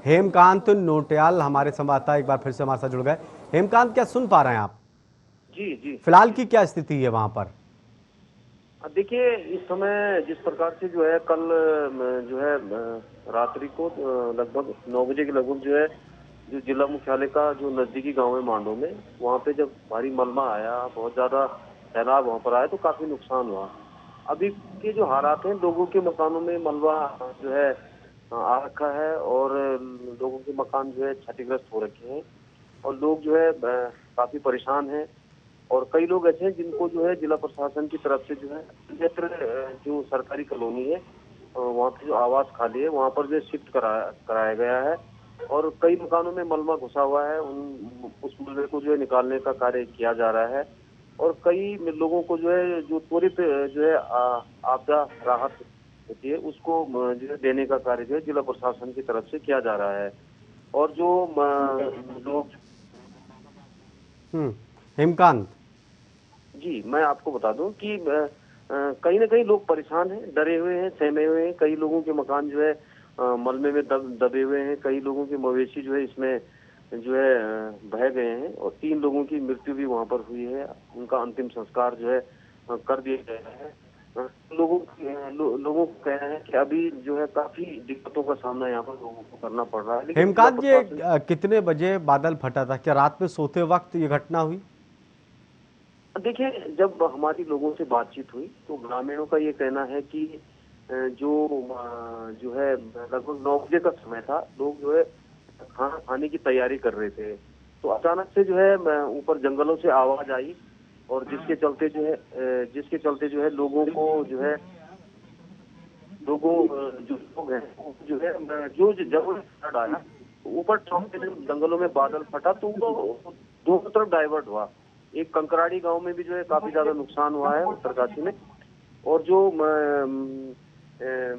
हेमकांत नोटियाल हमारे संवाददाता एक बार फिर से हमारे साथ जुड़ गए। हेमकांत, क्या सुन पा रहे हैं आप? जी जी। फिलहाल की क्या स्थिति है वहां पर? देखिए, इस समय जिस प्रकार से जो है कल जो है रात्रि को लगभग 9 बजे के लगभग जो है जो जिला मुख्यालय का जो नजदीकी गांव है मांडो में, वहां पे जब भारी मलबा आया, बहुत ज्यादा सैलाब वहां पर आया तो काफी नुकसान हुआ। अभी के जो हालात हैं, लोगों के मकानों में मलबा जो है आ रखा है और लोगों के मकान जो है क्षतिग्रस्त हो रखे हैं और लोग जो है काफी परेशान हैं। और कई लोग ऐसे हैं जिनको जो है जिला प्रशासन की तरफ से जो है अन्यत्र जो सरकारी कॉलोनी है वहाँ पे जो आवास खाली है वहाँ पर जो शिफ्ट कराया गया है। और कई मकानों में मलबा घुसा हुआ है, उन उस मलबे को जो है निकालने का कार्य किया जा रहा है। और कई लोगों को जो है जो त्वरित जो है आपदा राहत होती है उसको जो है देने का कार्य जो है जिला प्रशासन की तरफ से किया जा रहा है। और जो लोग हेमकांत। जी, मैं आपको बता दूं कि कहीं ना कहीं लोग परेशान हैं, डरे हुए हैं, सहमे हुए हैं। कई लोगों के मकान जो है मलबे में दबे हुए हैं। कई लोगों के मवेशी जो है इसमें जो है बह गए हैं और 3 लोगों की मृत्यु भी वहां पर हुई है। उनका अंतिम संस्कार जो है कर दिया गया है। लोगों को कहना है कि अभी जो है काफी दिक्कतों का सामना यहाँ पर लोगों को करना पड़ रहा है, लेकिन जिला हेमकांत, ये प्रशासन कितने बजे बादल फटा था? क्या रात में सोते वक्त ये घटना हुई? देखिए, जब हमारी लोगों से बातचीत हुई तो ग्रामीणों का ये कहना है कि जो है लगभग 9 बजे का समय था। लोग जो है खाना खाने की तैयारी कर रहे थे तो अचानक से जो है ऊपर जंगलों से आवाज आई और जिसके चलते जो है लोगों को जो है लोगों जो लोग हैं वो जो है जो जब फ्लड आया तो ऊपर टॉप पे जब जंगलों में बादल फटा तो वो दोनों तरफ डाइवर्ट हुआ। एक कंकराड़ी गांव में भी जो है काफी ज्यादा नुकसान हुआ है उत्तरकाशी में। और जो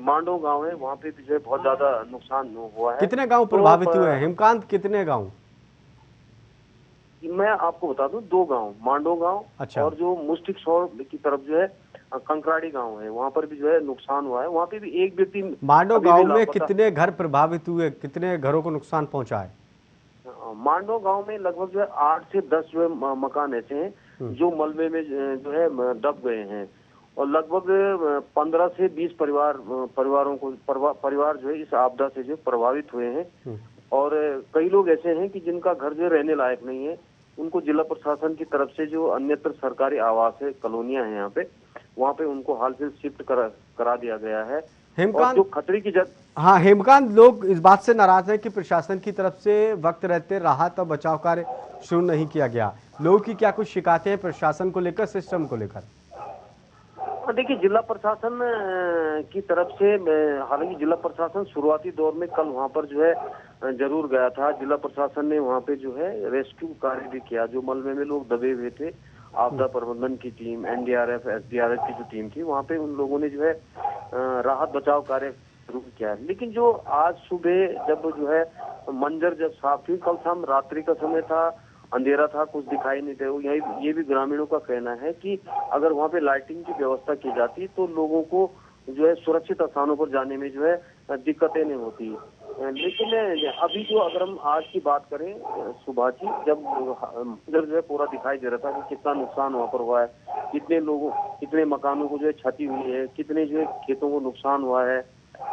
मांडो गांव है वहां पे भी जो है बहुत ज्यादा नुकसान हुआ है। कितने गांव तो प्रभावित हुए हैं हेमकांत? कितने गांव? मैं आपको बता दूं, 2 गांव, मांडो गांव अच्छा। और जो मुस्टिक शोर की तरफ जो है कंकराड़ी गांव है, वहां पर भी जो है नुकसान हुआ है। वहां पे भी एक व्यक्ति मांडो अभी भी गांव में लापता। कितने घर प्रभावित हुए? कितने घरों को नुकसान पहुंचा है? मांडो गांव में लगभग जो है 8 से 10 जो है मकान ऐसे हैं जो मलबे में जो है दब गए हैं। और लगभग 15 से 20 परिवार जो है इस आपदा से जो प्रभावित हुए हैं। और कई लोग ऐसे हैं कि जिनका घर जो रहने लायक नहीं है, उनको जिला प्रशासन की तरफ से जो अन्यत्र सरकारी आवास है, कॉलोनियां हैं यहाँ पे, वहाँ पे उनको हाल फिलहाल शिफ्ट करा दिया गया है। और जो हेमकांत। खतरे की जगह हाँ हेमकांत, लोग इस बात से नाराज हैं कि प्रशासन की तरफ से वक्त रहते राहत और बचाव कार्य शुरू नहीं किया गया। लोगों की क्या कुछ शिकायतें हैं प्रशासन को लेकर, सिस्टम को लेकर? देखिए, जिला प्रशासन की तरफ से हालांकि जिला प्रशासन शुरुआती दौर में कल वहां पर जो है जरूर गया था। जिला प्रशासन ने वहां पे जो है रेस्क्यू कार्य भी किया। जो मलबे में लोग दबे हुए थे, आपदा प्रबंधन की टीम, एनडीआरएफ, एसडीआरएफ की जो टीम थी, वहां पे उन लोगों ने जो है राहत बचाव कार्य जरूर किया। लेकिन जो आज सुबह जब जो है मंजर जब साफ हुई, कल शाम रात्रि का समय था, अंधेरा था, कुछ दिखाई नहीं दे। यही ये भी ग्रामीणों का कहना है कि अगर वहाँ पे लाइटिंग की व्यवस्था की जाती तो लोगों को जो है सुरक्षित स्थानों पर जाने में जो है दिक्कतें नहीं होती। लेकिन अभी जो अगर हम आज की बात करें सुबह की, जब मंजर जो है पूरा दिखाई दे रहा था कि कितना नुकसान वहाँ पर हुआ है, कितने मकानों को जो है क्षति हुई है, कितने जो है खेतों को नुकसान हुआ है,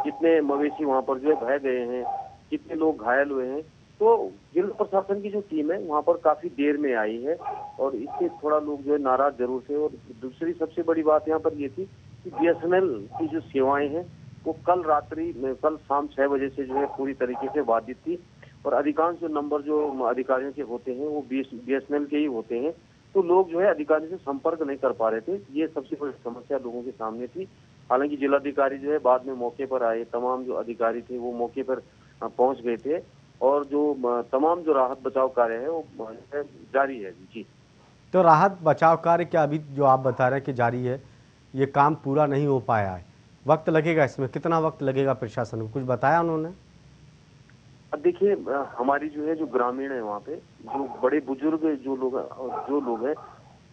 कितने मवेशी वहाँ पर जो है बह गए हैं, कितने लोग घायल हुए हैं। तो जिला प्रशासन की जो टीम है वहां पर काफी देर में आई है और इससे थोड़ा लोग जो है नाराज जरूर थे। और दूसरी सबसे बड़ी बात यहाँ पर ये थी कि बीएसएनएल की जो सेवाएं हैं वो कल शाम 6 बजे से जो है पूरी तरीके से बाधित थी। और अधिकांश जो नंबर जो अधिकारियों के होते हैं वो बीएसएनएल के ही होते हैं। तो लोग जो है अधिकारी से संपर्क नहीं कर पा रहे थे। ये सबसे बड़ी समस्या लोगों के सामने थी। हालांकि जिलाधिकारी जो है बाद में मौके पर आए, तमाम जो अधिकारी थे वो मौके पर पहुंच गए थे और जो तमाम जो राहत बचाव कार्य है वो जारी है। जी। तो राहत बचाव कार्य क्या अभी जो आप बता रहे हैं कि जारी है, ये काम पूरा नहीं हो पाया है? वक्त लगेगा इसमें? कितना वक्त लगेगा? प्रशासन को कुछ बताया उन्होंने? अब देखिए, हमारी जो है जो ग्रामीण है वहाँ पे जो बड़े बुजुर्ग जो लोग हैं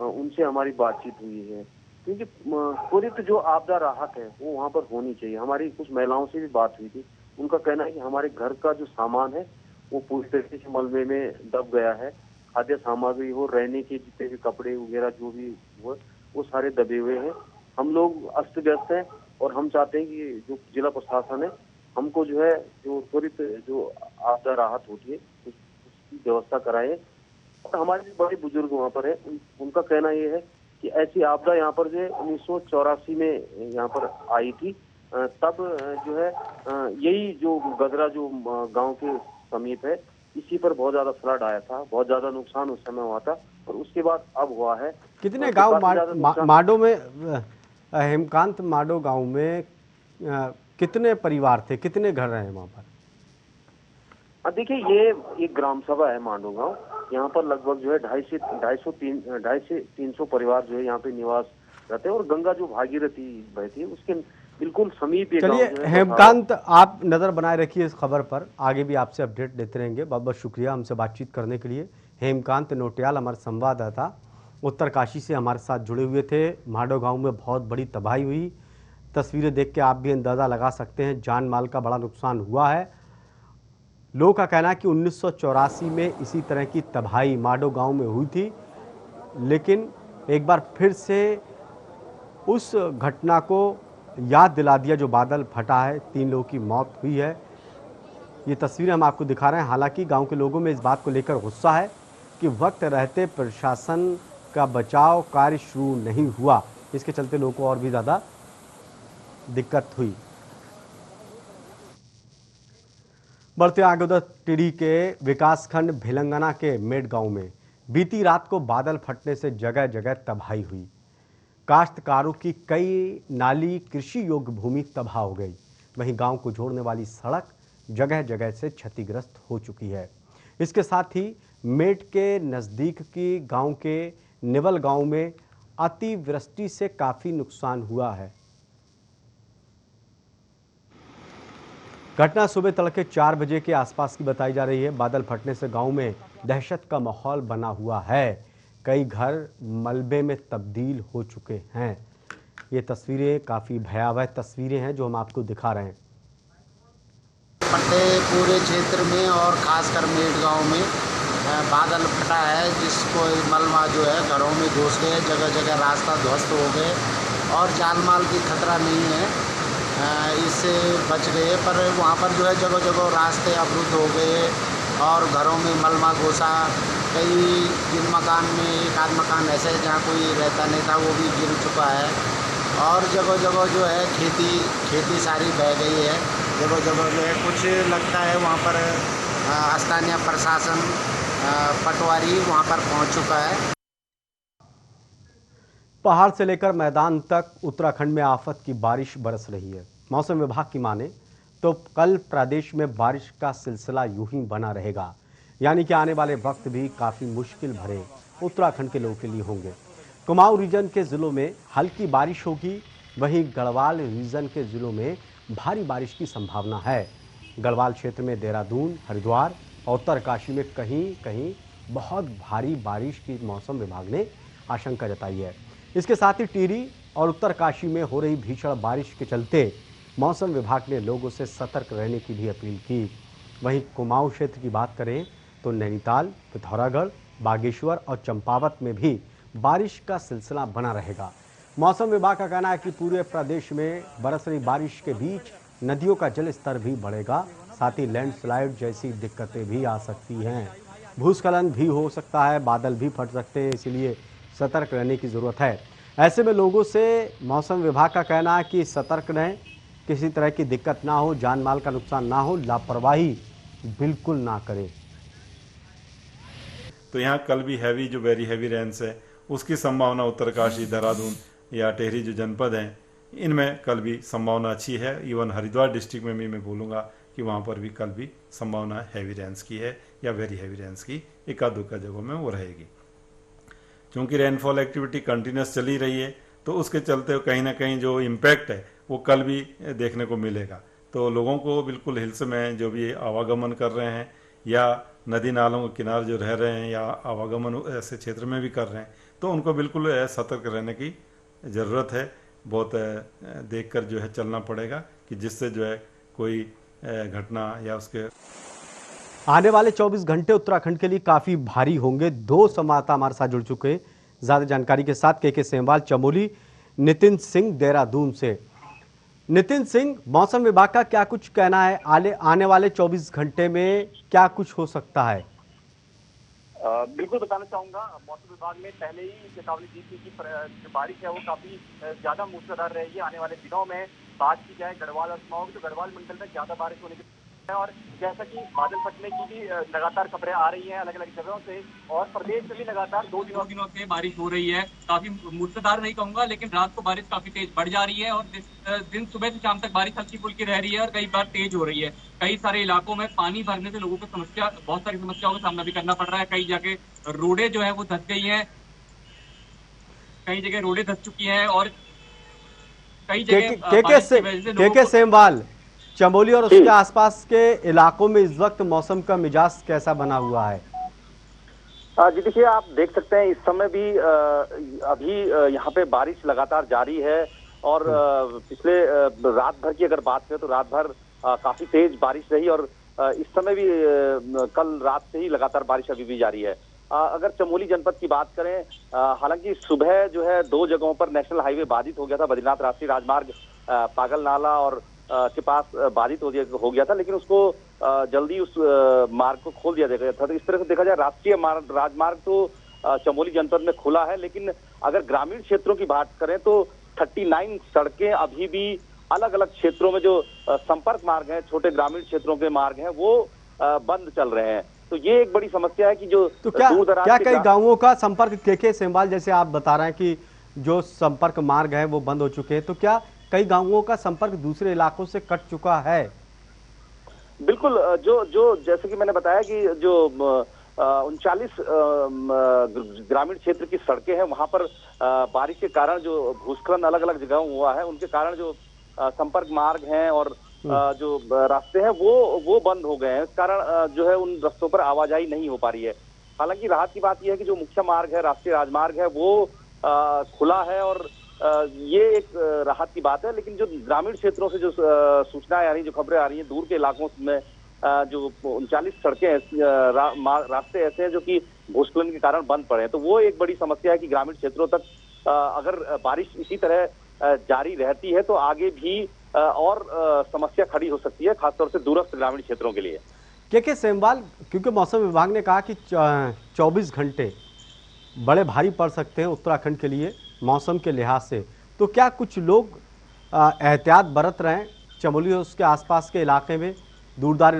उनसे हमारी बातचीत हुई है। क्योंकि त्वरित जो आपदा राहत है वो वहाँ पर होनी चाहिए। हमारी कुछ महिलाओं से भी बात हुई थी, उनका कहना है कि हमारे घर का जो सामान है वो पूरी तरीके से मलबे में दब गया है। खाद्य सामग्री हो, रहने के जितने भी कपड़े वगैरह जो भी वो सारे दबे हुए हैं। हम लोग अस्त व्यस्त हैं और हम चाहते हैं कि जो जिला प्रशासन है हमको जो है जो त्वरित जो आपदा राहत होती है उसकी व्यवस्था कराए। और हमारे जो बड़े बुजुर्ग वहाँ पर है उनका कहना ये है कि ऐसी आपदा यहाँ पर जो है 1984 में यहाँ पर आई थी। तब जो है यही जो गदरा जो गांव के समीप है इसी पर बहुत ज्यादा फ्लड आया था, बहुत ज्यादा नुकसान उस समय हुआ था और उसके बाद अब हुआ है। कितने गांव माडो में हेमकांत माडो गांव में कितने परिवार थे, कितने घर रहे वहां पर? देखिए ये एक ग्राम सभा है मांडो गांव। यहाँ पर लगभग जो है 250 से 300 परिवार जो है यहाँ पे निवास रहते हैं और गंगा जो भागीरथी बहती है उसके बिल्कुल समीप ये गांव जो है। चलिए हेमकांत, आप नजर बनाए रखिए इस खबर पर, आगे भी आपसे अपडेट देते रहेंगे। बहुत बहुत शुक्रिया हमसे बातचीत करने के लिए। हेमकांत नोटियाल हमारे संवाददाता उत्तरकाशी से हमारे साथ जुड़े हुए थे। माडो गांव में बहुत बड़ी तबाही हुई, तस्वीरें देख के आप भी अंदाजा लगा सकते हैं, जान माल का बड़ा नुकसान हुआ है। लोगों का कहना है कि 1984 में इसी तरह की तबाही माडो गांव में हुई थी, लेकिन एक बार फिर से उस घटना को याद दिला दिया जो बादल फटा है। 3 लोगों की मौत हुई है। ये तस्वीरें हम आपको दिखा रहे हैं। हालांकि गांव के लोगों में इस बात को लेकर गुस्सा है कि वक्त रहते प्रशासन का बचाव कार्य शुरू नहीं हुआ, इसके चलते लोगों को और भी ज़्यादा दिक्कत हुई। बढ़ते आगे उधर टिहरी के विकासखंड भिलंगना के मेड गांव में बीती रात को बादल फटने से जगह जगह तबाही हुई। काश्तकारों की कई नाली कृषि योग्य भूमि तबाह हो गई। वहीं गांव को जोड़ने वाली सड़क जगह जगह से क्षतिग्रस्त हो चुकी है। इसके साथ ही मेड के नज़दीक की गांव के निवल गांव में अतिवृष्टि से काफ़ी नुकसान हुआ है। घटना सुबह तड़के 4 बजे के आसपास की बताई जा रही है। बादल फटने से गांव में दहशत का माहौल बना हुआ है। कई घर मलबे में तब्दील हो चुके हैं। ये तस्वीरें काफ़ी भयावह तस्वीरें हैं जो हम आपको दिखा रहे हैं। पूरे क्षेत्र में और खासकर मेड गांव में बादल फटा है, जिसको मलबा जो है घरों में घुस गए, जगह जगह रास्ता ध्वस्त हो गए और जान माल की खतरा नहीं है, इससे बच गए। पर वहाँ पर जो है जगह जगह रास्ते अवरुद्ध हो गए और घरों में मलबा घुसा। कई जिन मकान में एक आध मकान ऐसे जहाँ कोई रहता नहीं था वो भी गिर चुका है और जगह जगह जो है खेती सारी बह गई है। जगह जगह जो है कुछ लगता है वहाँ पर स्थानीय प्रशासन पटवारी वहाँ पर पहुँच चुका है। पहाड़ से लेकर मैदान तक उत्तराखंड में आफत की बारिश बरस रही है। मौसम विभाग की माने तो कल प्रदेश में बारिश का सिलसिला यूं ही बना रहेगा, यानी कि आने वाले वक्त भी काफ़ी मुश्किल भरे उत्तराखंड के लोगों के लिए होंगे। कुमाऊं रीजन के ज़िलों में हल्की बारिश होगी, वहीं गढ़वाल रीजन के ज़िलों में भारी बारिश की संभावना है। गढ़वाल क्षेत्र में देहरादून, हरिद्वार और उत्तरकाशी में कहीं कहीं बहुत भारी बारिश की मौसम विभाग ने आशंका जताई है। इसके साथ ही टिहरी और उत्तरकाशी में हो रही भीषण बारिश के चलते मौसम विभाग ने लोगों से सतर्क रहने की भी अपील की। वहीं कुमाऊं क्षेत्र की बात करें तो नैनीताल, पिथौरागढ़, बागेश्वर और चंपावत में भी बारिश का सिलसिला बना रहेगा। मौसम विभाग का कहना है कि पूरे प्रदेश में बरस रही बारिश के बीच नदियों का जल स्तर भी बढ़ेगा, साथ ही लैंडस्लाइड जैसी दिक्कतें भी आ सकती हैं। भूस्खलन भी हो सकता है, बादल भी फट सकते हैं, इसलिए सतर्क रहने की ज़रूरत है। ऐसे में लोगों से मौसम विभाग का कहना है कि सतर्क रहें, किसी तरह की दिक्कत ना हो, जान माल का नुकसान ना हो, लापरवाही बिल्कुल ना करें। तो यहाँ कल भी हैवी जो वेरी हैवी रेंस है उसकी संभावना उत्तरकाशी, देहरादून या टिहरी जो जनपद हैं इनमें कल भी संभावना अच्छी है। इवन हरिद्वार डिस्ट्रिक्ट में भी मैं बोलूँगा कि वहाँ पर भी कल भी संभावना हैवी रेंस की है या वेरी हैवी रेंस की एकाध दुक्का जगहों में वो रहेगी। क्योंकि रेनफॉल एक्टिविटी कंटिन्यूस चली रही है तो उसके चलते कहीं ना कहीं जो इम्पैक्ट है वो कल भी देखने को मिलेगा। तो लोगों को बिल्कुल हिल्स में जो भी आवागमन कर रहे हैं या नदी नालों के किनारे जो रह रहे हैं या आवागमन ऐसे क्षेत्र में भी कर रहे हैं तो उनको बिल्कुल सतर्क रहने की ज़रूरत है। बहुत देखकर जो है चलना पड़ेगा कि जिससे जो है कोई घटना या उसके आने वाले 24 घंटे उत्तराखंड के लिए काफी भारी होंगे। 2 संवाददाता हमारे साथ जुड़ चुके हैं ज्यादा जानकारी के साथ। के सेमवाल चमोली, नितिन सिंह देहरादून से। नितिन सिंह, मौसम विभाग का क्या कुछ कहना है, आने वाले 24 घंटे में क्या कुछ हो सकता है? बिल्कुल बताना चाहूंगा, मौसम विभाग ने पहले ही चेतावनी दी थी कि जो बारिश है वो काफी ज्यादा मूसलाधार रहेगी। आने वाले दिनों में बात की जाए गढ़वाल और कुमाऊं, तो गढ़वाल मंडल में ज्यादा बारिश होने की है और जैसा कि बादल फटने की भी लगातार खबरें आ रही हैं अलग अलग जगहों से, और प्रदेश में भी लगातार 2 दिनों से बारिश हो रही है। काफी मूसलाधार नहीं कहूंगा, लेकिन रात को बारिश काफी तेज बढ़ जा रही है और दिन सुबह से शाम तक बारिश हल्की फुल्की रह रही है और कई बार तेज हो रही है। कई सारे इलाकों में पानी भरने से लोगों को बहुत सारी समस्याओं का सामना भी करना पड़ रहा है। कई जगह रोडें जो है वो धंस गई हैं, कई जगह रोडें धंस चुकी हैं और कई जगह के सेमवाल, चमोली और उसके आसपास के इलाकों में इस वक्त मौसम का मिजाज कैसा बना हुआ है? जी देखिए, आप देख सकते हैं इस समय भी अभी यहाँ पे बारिश लगातार जारी है और पिछले रात भर की अगर बात करें तो रात भर काफी तेज बारिश रही और इस समय भी कल रात से ही लगातार बारिश अभी भी जारी है। अगर चमोली जनपद की बात करें, हालांकि सुबह जो है 2 जगहों पर नेशनल हाईवे बाधित हो गया था। बद्रीनाथ राष्ट्रीय राजमार्ग पागल नाला और के पास बाधित हो गया था, लेकिन उसको जल्दी उस मार्ग को खोल दिया गया था। तो इस तरह से देखा जाए राष्ट्रीय राजमार्ग तो चमोली जनपद में खुला है, लेकिन अगर ग्रामीण क्षेत्रों की बात करें तो 39 सड़कें अभी भी अलग अलग क्षेत्रों में जो संपर्क मार्ग हैं, छोटे ग्रामीण क्षेत्रों के मार्ग हैं, वो बंद चल रहे हैं। तो ये एक बड़ी समस्या है कि जो तो क्या कई गांवों का संपर्क, के सेमवाल, जैसे आप बता रहे हैं कि जो संपर्क मार्ग है वो बंद हो चुके हैं, तो क्या कई गांवों का संपर्क दूसरे इलाकों से कट चुका है? बिल्कुल, जो जैसे कि मैंने बताया कि जो 39 ग्रामीण क्षेत्र की सड़कें हैं वहां पर बारिश के कारण जो भूस्खलन अलग अलग जगहों हुआ है, उनके कारण जो संपर्क मार्ग हैं और जो रास्ते हैं वो बंद हो गए हैं। इस कारण जो है उन रास्तों पर आवाजाही नहीं हो पा रही है। हालांकि राहत की बात यह है कि जो मुख्य मार्ग है, राष्ट्रीय राजमार्ग है, वो खुला है और ये एक राहत की बात है। लेकिन जो ग्रामीण क्षेत्रों से जो सूचनाएं आ रही, जो खबरें आ रही हैं दूर के इलाकों में, जो 39 सड़कें रास्ते ऐसे हैं जो कि भूस्खलन के कारण बंद पड़े हैं, तो वो एक बड़ी समस्या है कि ग्रामीण क्षेत्रों तक अगर बारिश इसी तरह जारी रहती है तो आगे भी और समस्या खड़ी हो सकती है, खासतौर से दूरस्थ ग्रामीण क्षेत्रों के लिए। के सेमवाल, क्योंकि मौसम विभाग ने कहा कि 24 घंटे बड़े भारी पड़ सकते हैं उत्तराखंड के लिए मौसम के लिहाज से, तो क्या कुछ लोग एहतियात बरत रहे हैं? चमोली और उसके आसपास के इलाके में, दूरदार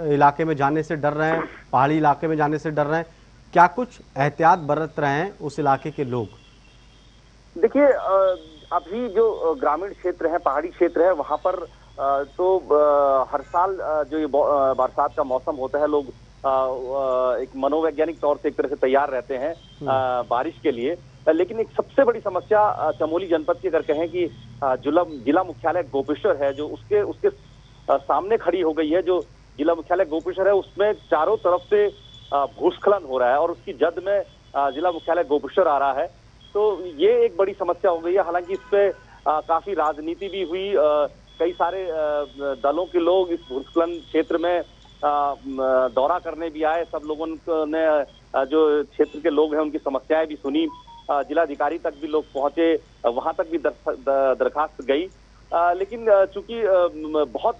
इलाके में जाने से डर रहे हैं, पहाड़ी इलाके में जाने से डर रहे हैं, क्या कुछ एहतियात बरत रहे हैं उस इलाके के लोग? देखिए, अभी जो ग्रामीण क्षेत्र है, पहाड़ी क्षेत्र है, वहां पर तो हर साल जो ये बरसात का मौसम होता है, लोग एक मनोवैज्ञानिक तौर से एक तरह से तैयार रहते हैं बारिश के लिए। लेकिन एक सबसे बड़ी समस्या चमोली जनपद की अगर कहें कि जिला मुख्यालय गोपेश्वर है, जो उसके सामने खड़ी हो गई है। जो जिला मुख्यालय गोपेश्वर है उसमें चारों तरफ से भूस्खलन हो रहा है और उसकी जद में जिला मुख्यालय गोपेश्वर आ रहा है। तो ये एक बड़ी समस्या हो गई है। हालांकि इस पे काफी राजनीति भी हुई, कई सारे दलों के लोग इस भूस्खलन क्षेत्र में दौरा करने भी आए। सब लोगों ने जो क्षेत्र के लोग हैं उनकी समस्याएं भी सुनी, जिलाधिकारी तक भी लोग पहुंचे, वहां तक भी दरखास्त गई। लेकिन चूंकि बहुत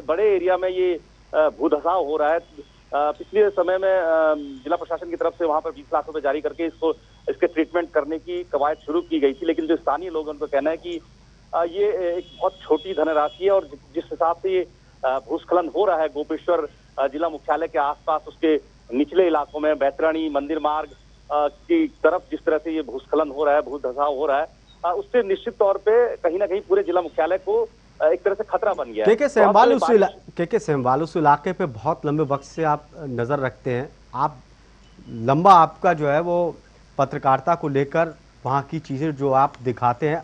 बड़े एरिया में ये भूधसाव हो रहा है, पिछले समय में जिला प्रशासन की तरफ से वहां पर 20 लाख रुपए जारी करके इसके ट्रीटमेंट करने की कवायद शुरू की गई थी। लेकिन जो स्थानीय लोग हैं उनका कहना है कि ये एक बहुत छोटी धनराशि है और जिस हिसाब से ये भूस्खलन हो रहा है गोपेश्वर जिला मुख्यालय के आसपास, उसके निचले इलाकों में बैतरणी मंदिर मार्ग की तरफ जिस तरह से ये भूस्खलन हो रहा है, भूधसाव हो रहा है, उससे निश्चित तौर पे कहीं ना कहीं पूरे जिला मुख्यालय को एक तरह से खतरा बन गया है। के सेमवाल, उस इलाके पे बहुत लंबे वक्त से आप नजर रखते हैं, आपका जो है वो पत्रकारिता को लेकर वहाँ की चीजें जो आप दिखाते हैं,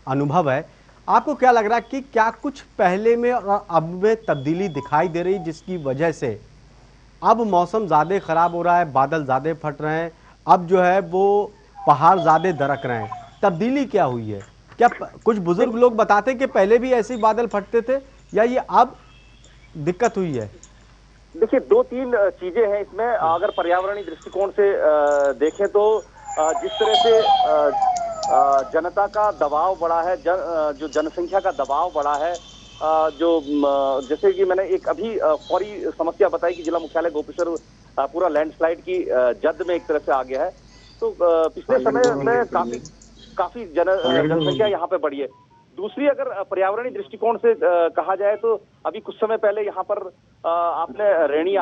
अनुभव है, आपको क्या लग रहा है कि क्या कुछ पहले में और अब में तब्दीली दिखाई दे रही जिसकी वजह से अब मौसम ज़्यादा ख़राब हो रहा है, बादल ज़्यादा फट रहे हैं, अब जो है वो पहाड़ ज़्यादा दरक रहे हैं? तब्दीली क्या हुई है? क्या कुछ बुजुर्ग लोग बताते हैं कि पहले भी ऐसे ही बादल फटते थे, या ये अब दिक्कत हुई है? देखिए, दो तीन चीजें हैं इसमें। अगर पर्यावरणीय दृष्टिकोण से देखें तो जिस तरह से जनता का दबाव बढ़ा है, जो जनसंख्या का दबाव बढ़ा है, जैसे कि मैंने एक अभी फौरी समस्या बताई कि जिला मुख्यालय गोपेश्वर पूरा लैंडस्लाइड की जद में एक तरह से आ गया है। तो पिछले समय में काफी जनसंख्या यहाँ पे बढ़ी है। दूसरी, अगर पर्यावरणीय दृष्टिकोण से कहा जाए तो अभी कुछ समय पहले यहाँ पर आपने रेणी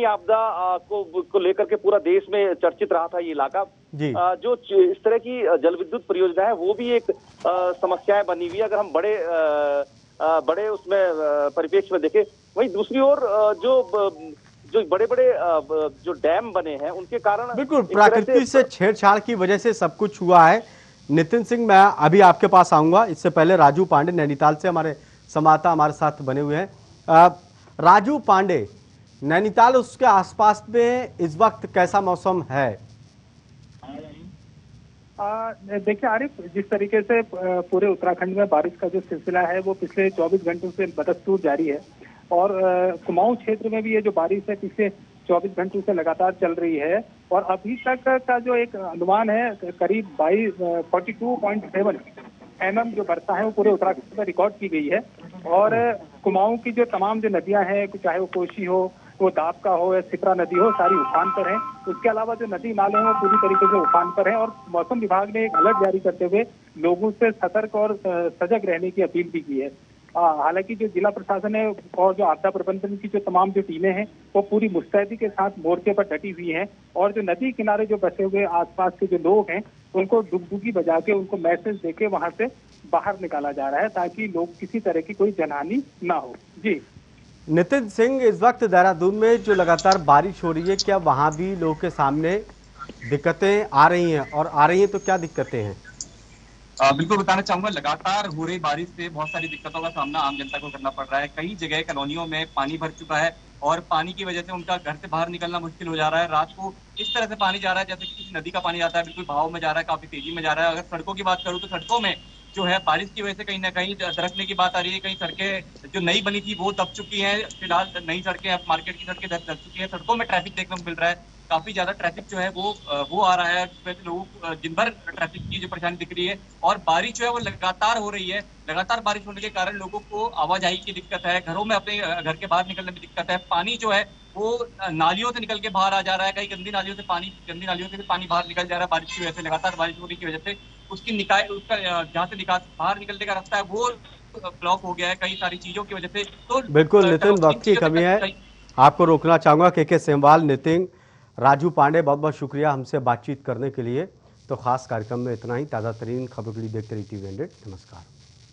आपदा को लेकर के पूरा देश में चर्चित रहा था ये इलाका। जो इस तरह की जल विद्युत परियोजना है वो भी एक समस्याएं बनी हुई है अगर हम बड़े उसमें परिप्रेक्ष्य में देखें। वहीं दूसरी ओर जो बड़े जो डैम बने हैं उनके कारण बिल्कुल प्रकृति से छेड़छाड़ की वजह से सब कुछ हुआ है। नितिन सिंह, मैं अभी आपके पास आऊंगा, इससे पहले राजू पांडे नैनीताल से हमारे संवाददाता हमारे साथ बने हुए हैं। राजू पांडे, नैनीताल उसके आसपास में इस वक्त कैसा मौसम है? देखिए आरिफ, जिस तरीके से पूरे उत्तराखंड में बारिश का जो सिलसिला है वो पिछले 24 घंटों से बदस्तूर जारी है और कुमाऊं क्षेत्र में भी ये जो बारिश है पिछले 24 घंटों से लगातार चल रही है और अभी तक का जो एक अनुमान है करीब 42.7 mm जो वर्षा है वो पूरे उत्तराखंड में रिकॉर्ड की गई है। और कुमाऊं की जो तमाम जो नदियां हैं, चाहे वो कोसी हो, वो दाबका हो या सिपरा नदी हो, सारी उफान पर है। उसके अलावा जो नदी नाले हैं वो पूरी तरीके से उफान पर है और मौसम विभाग ने एक अलर्ट जारी करते हुए लोगों से सतर्क और सजग रहने की अपील भी की है। हालांकि जो जिला प्रशासन है और जो आपदा प्रबंधन की जो तमाम जो टीमें हैं वो पूरी मुस्तैदी के साथ मोर्चे पर डटी हुई हैं और जो नदी किनारे जो बसे हुए आसपास के जो लोग हैं उनको डुगडुगी बजा के उनको मैसेज देके वहां से बाहर निकाला जा रहा है ताकि लोग किसी तरह की कोई जनहानि ना हो। जी नितिन सिंह, इस वक्त देहरादून में जो लगातार बारिश हो रही है, क्या वहां भी लोगों के सामने दिक्कतें आ रही हैं और आ रही हैं तो क्या दिक्कतें हैं? बिल्कुल बताना चाहूंगा, लगातार हो रही बारिश से बहुत सारी दिक्कतों का सामना आम जनता को करना पड़ रहा है। कई जगह कॉलोनियों में पानी भर चुका है और पानी की वजह से उनका घर से बाहर निकलना मुश्किल हो जा रहा है। रात को इस तरह से पानी जा रहा है जैसे कि किसी नदी का पानी जाता है, बिल्कुल बहाव में जा रहा है, काफी तेजी में जा रहा है। अगर सड़कों की बात करूँ तो सड़कों में जो है बारिश की वजह से कहीं ना कहीं दरकने की बात आ रही है। कई सड़कें जो नई बनी थी वो दब चुकी हैं, फिलहाल नई सड़कें अब मार्केट की सड़कें दब चुकी हैं। सड़कों में ट्रैफिक देखने को मिल रहा है, काफी ज्यादा ट्रैफिक जो है वो आ रहा है। लोगों को दिन भर ट्रैफिक की जो परेशानी दिख रही है और बारिश जो है वो लगातार हो रही है। लगातार बारिश होने के कारण लोगों को आवाजाही की दिक्कत है, घरों में अपने घर के बाहर निकलने में दिक्कत है। पानी जो है वो नालियों से निकल के बाहर आ जा रहा है, कई गंदी नालियों से भी पानी बाहर निकल जा रहा है बारिश की वजह से। लगातार बारिश होने की वजह से उसका जहाँ से निकास बाहर निकलने का रास्ता है वो ब्लॉक हो गया है कई सारी चीजों की वजह से। तो बिल्कुल नितिन, वक्त की कमी है, आपको रोकना चाहूंगा। के सेमवाल, नितिन, राजू पांडे, बहुत बहुत शुक्रिया हमसे बातचीत करने के लिए। तो खास कार्यक्रम में इतना ही। ताज़ा तरीन खबरों के लिए देखते रहिए TV 100। नमस्कार।